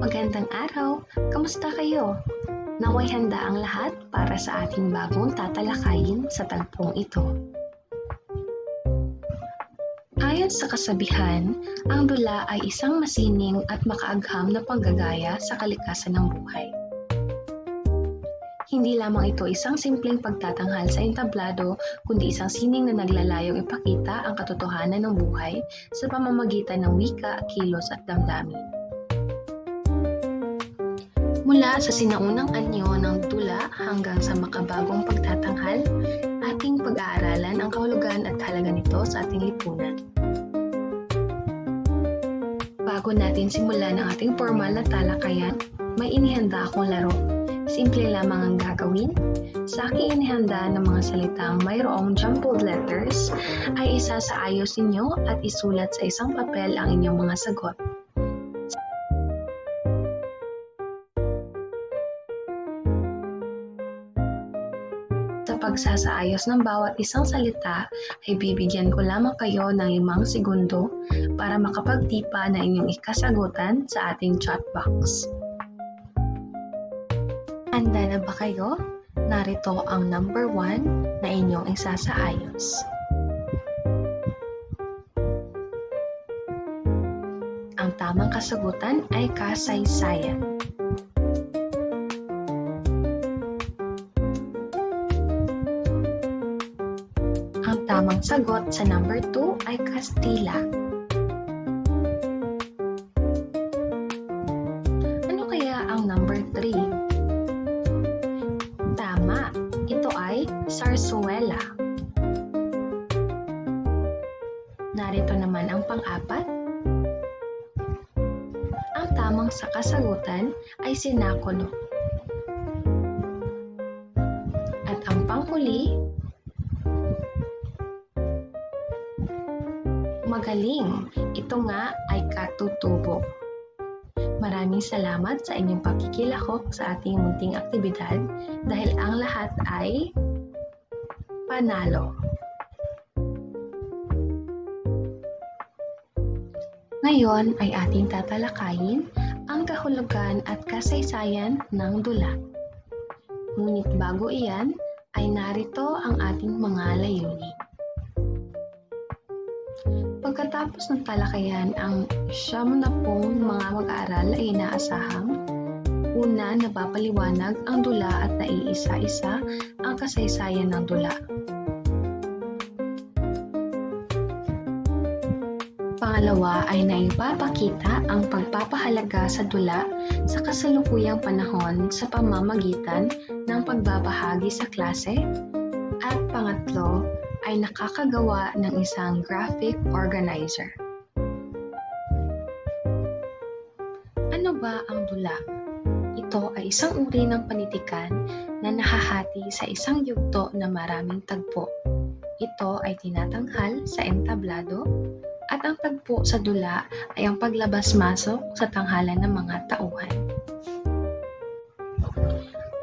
Magandang araw! Kamusta kayo? Naway handa ang lahat para sa ating bagong tatalakayin sa tagpong ito. Ayon sa kasabihan, ang dula ay isang masining at makaagham na panggagaya sa kalikasan ng buhay. Hindi lamang ito isang simpleng pagtatanghal sa entablado, kundi isang sining na naglalayong ipakita ang katotohanan ng buhay sa pamamagitan ng wika, kilos at damdamin. Mula sa sinaunang anyo ng dula hanggang sa makabagong pagtatanghal, ating pag-aaralan ang kahulugan at halaga nito sa ating lipunan. Bago natin simulan ang ating formal na talakayan, may inihanda akong laro. Simple lamang ang gagawin. Sa aking inihanda ng mga salitang mayroong jumbled letters, ay isa sa ayos ninyo at isulat sa isang papel ang inyong mga sagot. Sa pagsasaayos ng bawat isang salita, ay bibigyan ko lamang kayo ng 5 segundo para makapagtipa na inyong ikasagutan sa ating chat box. Handa na ba kayo? Narito ang number 1 na inyong isasaayos. Ang tamang kasagutan ay kasaysayan. Ang tamang sagot sa number 2 ay Kastila. Ano kaya ang number 3? Zarzuela. Narito naman ang pang-4. Ang tamang sa kasagutan ay sinakulo. At ang panghuli, magaling. Ito nga ay katutubo. Maraming salamat sa inyong pakikilahok sa ating munting aktibidad dahil ang lahat ay panalo. Ngayon ay ating tatalakayin ang kahulugan at kasaysayan ng dula. Ngunit bago iyan, ay narito ang ating mga layunin. Pagkatapos ng talakayan, ang 70 mga mag-aaral ay inaasahang una, napapaliwanag ang dula at naiisa-isa ang kasaysayan ng dula. Pangalawa ay naipapakita ang pagpapahalaga sa dula sa kasalukuyang panahon sa pamamagitan ng pagbabahagi sa klase. At pangatlo ay nakakagawa ng isang graphic organizer. Ano ba ang dula? Ito ay isang uri ng panitikan na nahahati sa isang yugto na maraming tagpo. Ito ay tinatanghal sa entablado at ang tagpo sa dula ay ang paglabas-masok sa tanghalan ng mga tauhan.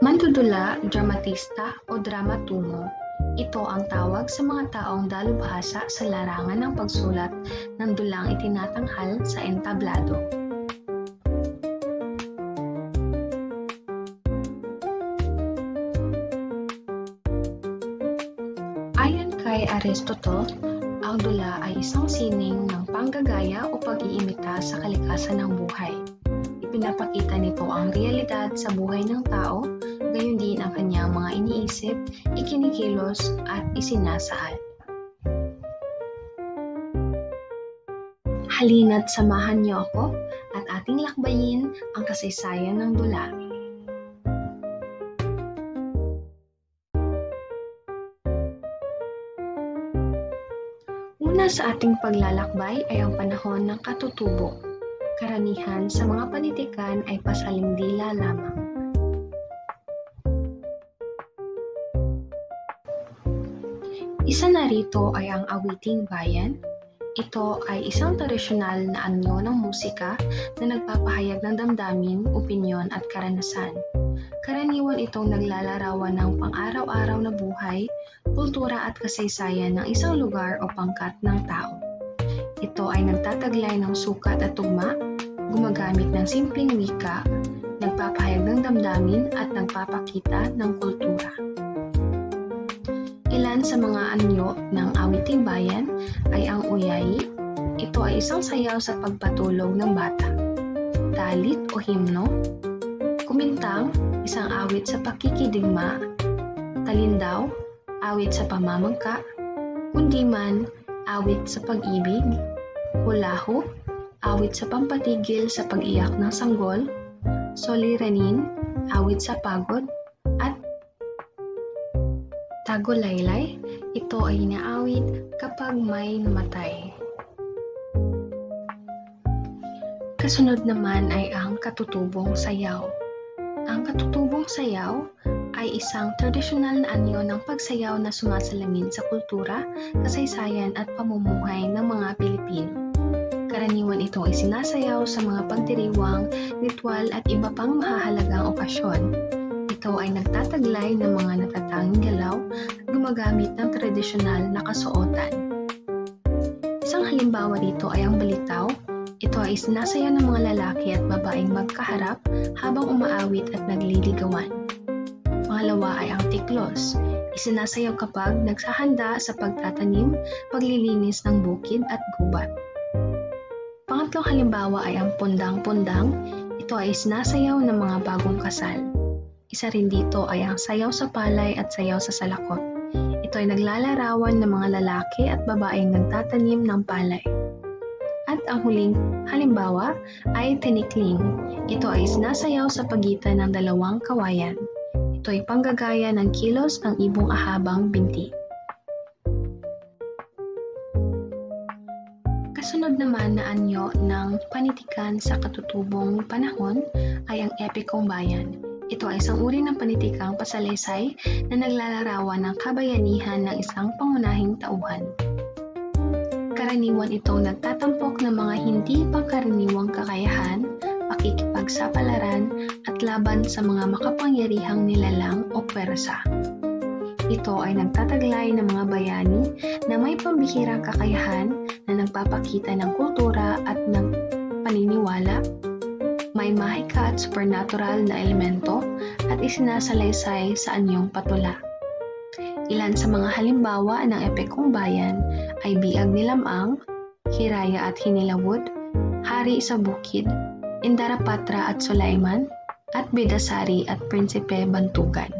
Mandudula, dramatista o dramaturgo, ito ang tawag sa mga taong dalubhasa sa larangan ng pagsulat ng dulang itinatanghal sa entablado. Ayon kay Aristotle, ang dula ay isang sining ng panggagaya o pag-iimita sa kalikasan ng buhay. Ipinapakita nito ang realidad sa buhay ng tao, gayon din ang kanyang mga iniisip, ikinikilos at isinasaad. Halina't samahan niyo ako at ating lakbayin ang kasaysayan ng dula. Una sa ating paglalakbay ay ang panahon ng katutubo. Karamihan sa mga panitikan ay pasalindila lamang. Isa na rito ay ang awiting bayan. Ito ay isang tradisyonal na anyo ng musika na nagpapahayag ng damdamin, opinyon at karanasan. Karaniwan itong naglalarawan ng pang-araw-araw na buhay, kultura at kasaysayan ng isang lugar o pangkat ng tao. Ito ay nagtataglay ng sukat at tugma, gumagamit ng simpleng wika, nagpapahayag ng damdamin at nagpapakita ng kultura. Ilan sa mga anyo ng awiting bayan ay ang uyayi. Ito ay isang sayaw sa pagpatulog ng bata. Dalit o himno. Kumintang, isang awit sa pakikidigma. Talindaw, awit sa pamamangka. Kundiman, awit sa pag-ibig. Hulaho, awit sa pampatigil sa pag-iyak ng sanggol. Soliranin, awit sa pagod. At Tagolaylay, ito ay inaawit kapag may namatay. Kasunod naman ay ang katutubong sayaw. Ang katutubong sayaw ay isang tradisyonal na anyo ng pagsayaw na sumasalamin sa kultura, kasaysayan at pamumuhay ng mga Pilipino. Karaniwan ito ay sinasayaw sa mga pagdiriwang, ritual at iba pang mahahalagang okasyon. Ito ay nagtataglay ng mga natatanging galaw at gumagamit ng tradisyonal na kasuotan. Isang halimbawa dito ay ang balitaw. Ito ay sinasayaw ng mga lalaki at babaeng magkaharap habang umaawit at nagliligawan. Pangalawa ay ang tiklos. Isinasayaw kapag nagsahanda sa pagtatanim, paglilinis ng bukid at gubat. Pangatlong halimbawa ay ang pundang-pundang. Ito ay sinasayaw ng mga bagong kasal. Isa rin dito ay ang sayaw sa palay at sayaw sa salakot. Ito ay naglalarawan ng mga lalaki at babaeng nagtatanim ng palay. At ang huling halimbawa ay tinikling. Ito ay sinasayaw sa pagitan ng dalawang kawayan. Ito ay panggagaya ng kilos ng ibong ahabang binti. Kasunod naman na anyo ng panitikan sa katutubong panahon ay ang epikong bayan. Ito ay isang uri ng panitikang pasalaysay na naglalarawan ng kabayanihan ng isang pangunahing tauhan. Karaniwan itong nagtatampok ng mga hindi pangkaraniwang kakayahan, pakikipagsapalaran at laban sa mga makapangyarihang nilalang o pwersa. Ito ay nagtataglay ng mga bayani na may pambihirang kakayahan na nagpapakita ng kultura at ng paniniwala, may mahika at supernatural na elemento at isinasalaysay sa anyong patula. Ilan sa mga halimbawa ng epikong bayan ay Biag ni Lamang, Hiraya at Hinilawod, Hari sa Bukid, Indarapatra at Sulaiman, at Bidasari at Prinsipe Bantugan.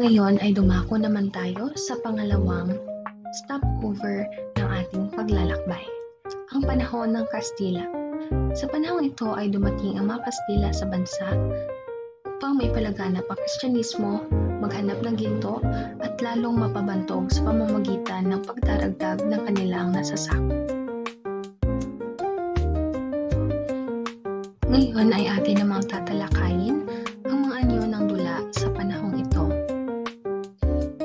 Ngayon ay dumako naman tayo sa pangalawang stopover ng ating paglalakbay, ang panahon ng Kastila. Sa panahon ito ay dumating ang mga Kastila sa bansa upang maipalaganap ang Kristyanismo, maghanap ng ginto at lalong mapabantog sa pamamagitan ng pagdaragdag ng kanilang nasasakop. Ngayon ay atin namang tatalakayin ang mga anyo ng dula sa panahong ito.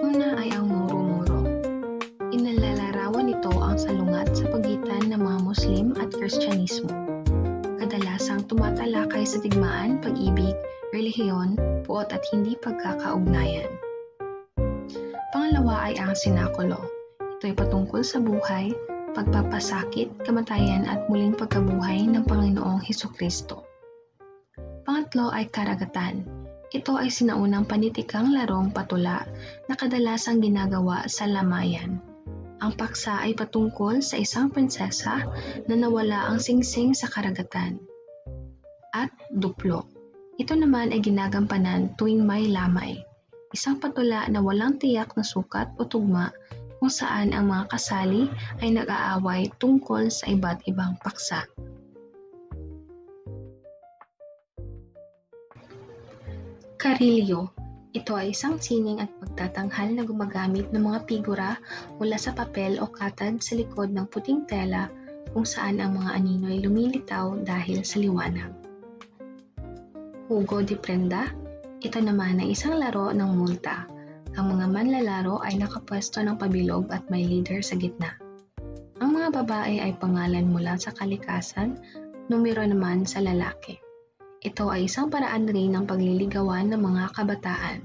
Una ay ang muro-muro. Inalalarawan nito ang salungat sa pagitan ng mga Muslim at Kristyanismo. Kadalasang tumatalakay sa digmaan, pag-ibig, relihiyon, puot at hindi pagkakaugnayan. Pangalawa ay ang sinakulo. Ito ay patungkol sa buhay, pagpapasakit, kamatayan at muling pagkabuhay ng Panginoong Hesukristo. Pangatlo ay karagatan. Ito ay sinaunang panitikang larong patula na kadalasang ginagawa sa lamayan. Ang paksa ay patungkol sa isang prinsesa na nawala ang singsing sa karagatan. At duplo. Ito naman ay ginagampanan tuwing may lamay. Isang patula na walang tiyak na sukat o tugma kung saan ang mga kasali ay nag-aaway tungkol sa iba't ibang paksa. Karilyo. Ito ay isang sining at pagtatanghal na gumagamit ng mga figura mula sa papel o katad sa likod ng puting tela kung saan ang mga anino ay lumilitaw dahil sa liwanag. Juego de Prenda. Ito naman ay isang laro ng multa. Ang mga manlalaro ay nakapwesto ng pabilog at may leader sa gitna. Ang mga babae ay pangalan mula sa kalikasan, numero naman sa lalaki. Ito ay isang paraan rin ng pagliligawan ng mga kabataan.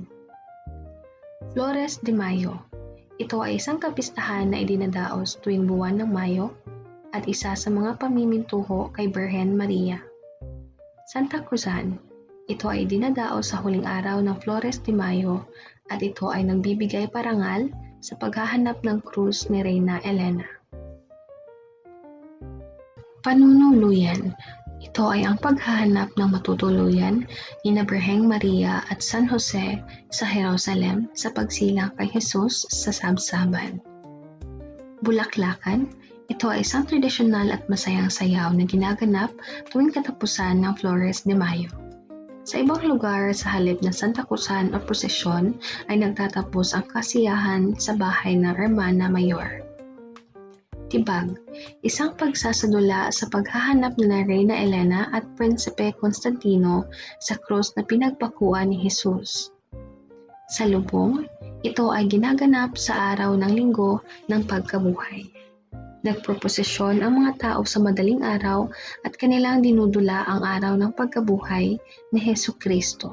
Flores de Mayo. Ito ay isang kapistahan na idinadaos tuwing buwan ng Mayo. at isa sa mga pamimintuho kay Birhen Maria. Santa Cruzan, ito ay dinadao sa huling araw ng Flores de Mayo at ito ay nagbibigay parangal sa paghahanap ng krus ni Reyna Elena. Panunuluyan, ito ay ang paghahanap ng matutuluyan ni Birheng Maria at San Jose sa Jerusalem sa pagsilang kay Jesus sa sabsaban. Bulaklakan, ito ay isang tradisyonal at masayang sayaw na ginaganap tuwing katapusan ng Flores de Mayo. Sa ibang lugar sa halip ng Santa Cruzan o prosesyon ay nagtatapos ang kasiyahan sa bahay ng Hermana Mayor. Tibag, isang pagsasadula sa paghahanap ni Reyna Elena at Prinsipe Constantino sa krus na pinagpakuan ni Jesus. Sa lubong, ito ay ginaganap sa araw ng linggo ng pagkabuhay. Nagproposisyon ang mga tao sa madaling araw at kanilang dinudula ang araw ng pagkabuhay ni Hesukristo.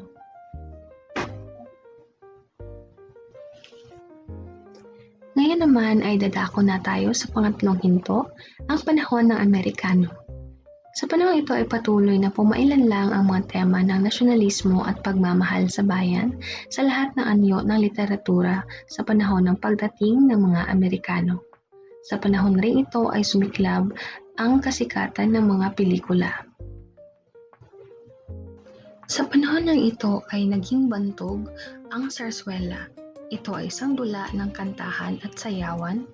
Ngayon naman ay dadako na tayo sa pangatlong hinto, ang panahon ng Amerikano. Sa panahon ito ay patuloy na pumailanlang ang mga tema ng nasyonalismo at pagmamahal sa bayan sa lahat ng anyo ng literatura sa panahon ng pagdating ng mga Amerikano. Sa panahon rin ito ay sumiklab ang kasikatan ng mga pelikula. Sa panahon ng ito ay naging bantog ang sarswela. Ito ay isang dula ng kantahan at sayawan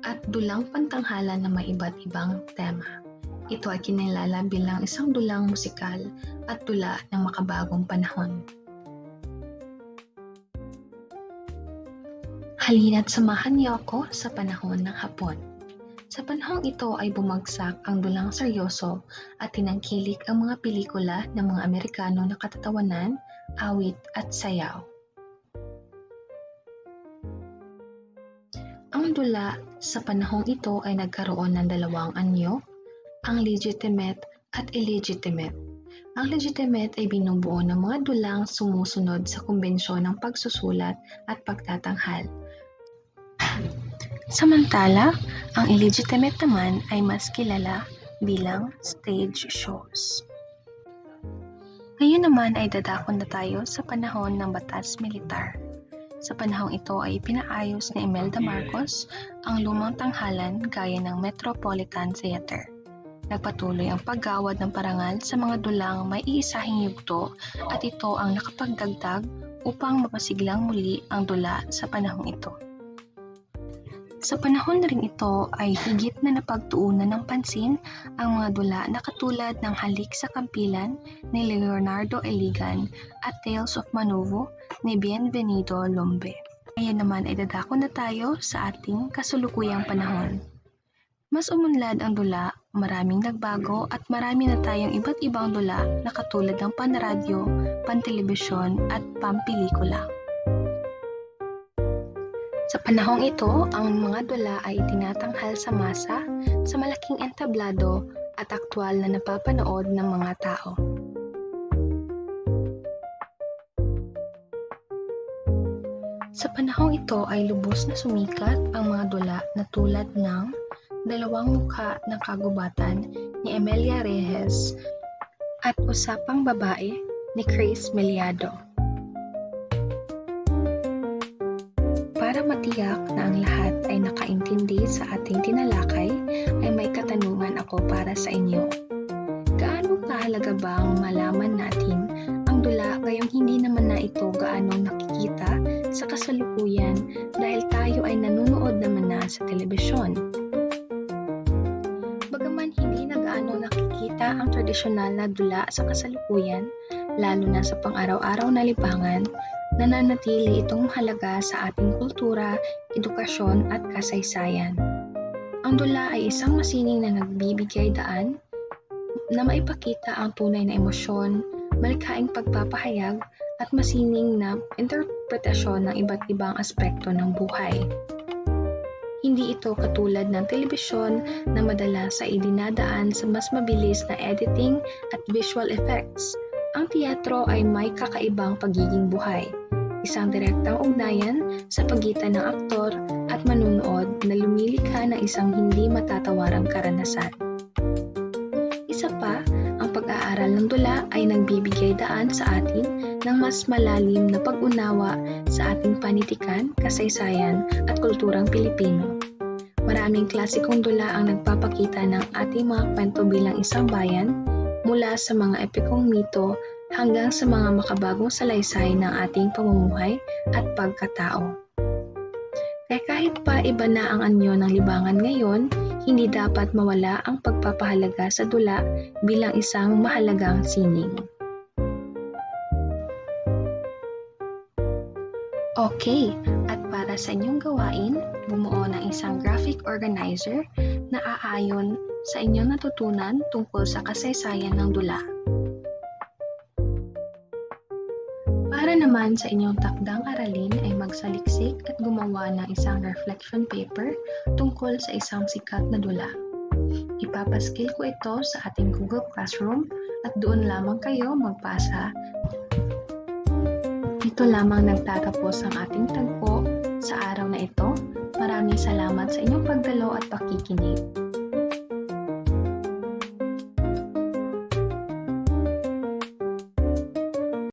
at dulang pantanghalan na may iba't ibang tema. Ito ay kinilala bilang isang dulang musikal at dula ng makabagong panahon. Halina't samahan niyo ako sa panahon ng Hapon. Sa panahong ito ay bumagsak ang dulang seryoso at tinangkilik ang mga pelikula ng mga Amerikano na katatawanan, awit at sayaw. Ang dula sa panahong ito ay nagkaroon ng dalawang anyo, ang legitimate at illegitimate. Ang legitimate ay binubuo ng mga dulang sumusunod sa kumbensyon ng pagsusulat at pagtatanghal. Samantala, ang illegitimate naman ay mas kilala bilang stage shows. Ngayon naman ay dadakon na tayo sa panahon ng batas militar. Sa panahong ito ay pinaayos ni Imelda Marcos ang lumang tanghalan gaya ng Metropolitan Theater. Nagpatuloy ang paggawad ng parangal sa mga dulang may iisahing yugto at ito ang nakapagdagdag upang mapasiglang muli ang dula sa panahong ito. Sa panahon rin ito ay higit na napagtuunan ng pansin ang mga dula na katulad ng Halik sa Kampilan ni Leonardo Eligan at Tales of Manovo ni Bienvenido Lombe. Ngayon naman ay dadako na tayo sa ating kasulukuyang panahon. Mas umunlad ang dula, maraming nagbago at marami na tayong iba't ibang dula na katulad ng panradyo, pantelebisyon at pampelikula. Sa panahong ito, ang mga dula ay tinatanghal sa masa, sa malaking entablado at aktwal na napapanood ng mga tao. Sa panahong ito ay lubos na sumikat ang mga dula na tulad ng Dalawang Mukha ng Kagubatan ni Emilia Reyes at Usapang Babae ni Chris Meliado. Para matiyak na ang lahat ay nakaintindi sa ating tinalakay, ay may katanungan ako para sa inyo. Gaano kahalaga bang malaman natin ang dula gayong hindi naman na ito gaano nakikita sa kasalukuyan dahil tayo ay nanonood naman na sa telebisyon? Bagaman hindi na gaano nakikita ang tradisyonal na dula sa kasalukuyan, lalo na sa pang-araw-araw na libangan, nananatili itong mahalaga sa ating kultura, edukasyon at kasaysayan. Ang dula ay isang masining na nagbibigay daan na maipakita ang tunay na emosyon, malikhaing pagpapahayag at masining na interpretasyon ng iba't ibang aspekto ng buhay. Hindi ito katulad ng telebisyon na madalas ay dinadaan sa mas mabilis na editing at visual effects. Ang teatro ay may kakaibang pagiging buhay, isang direktang ugnayan sa pagitan ng aktor at manunood na lumilikha ng isang hindi matatawarang karanasan. Isa pa, ang pag-aaral ng dula ay nagbibigay daan sa atin ng mas malalim na pag-unawa sa ating panitikan, kasaysayan at kulturang Pilipino. Maraming klasikong dula ang nagpapakita ng ating mga kwento bilang isang bayan, mula sa mga epikong mito hanggang sa mga makabagong salaysay ng ating pamumuhay at pagkatao. Kaya kahit pa iba na ang anyo ng libangan ngayon, hindi dapat mawala ang pagpapahalaga sa dula bilang isang mahalagang sining. Okay, at para sa inyong gawain, bumuo ng isang graphic organizer na aayon sa inyong natutunan tungkol sa kasaysayan ng dula. Para naman sa inyong takdang aralin ay magsaliksik at gumawa ng isang reflection paper tungkol sa isang sikat na dula. Ipapaskil ko ito sa ating Google Classroom at doon lamang kayo magpasa. Ito lamang nagtatapos ang ating tagpo sa araw na ito. Maraming salamat sa inyong pagdalo at pakikinig.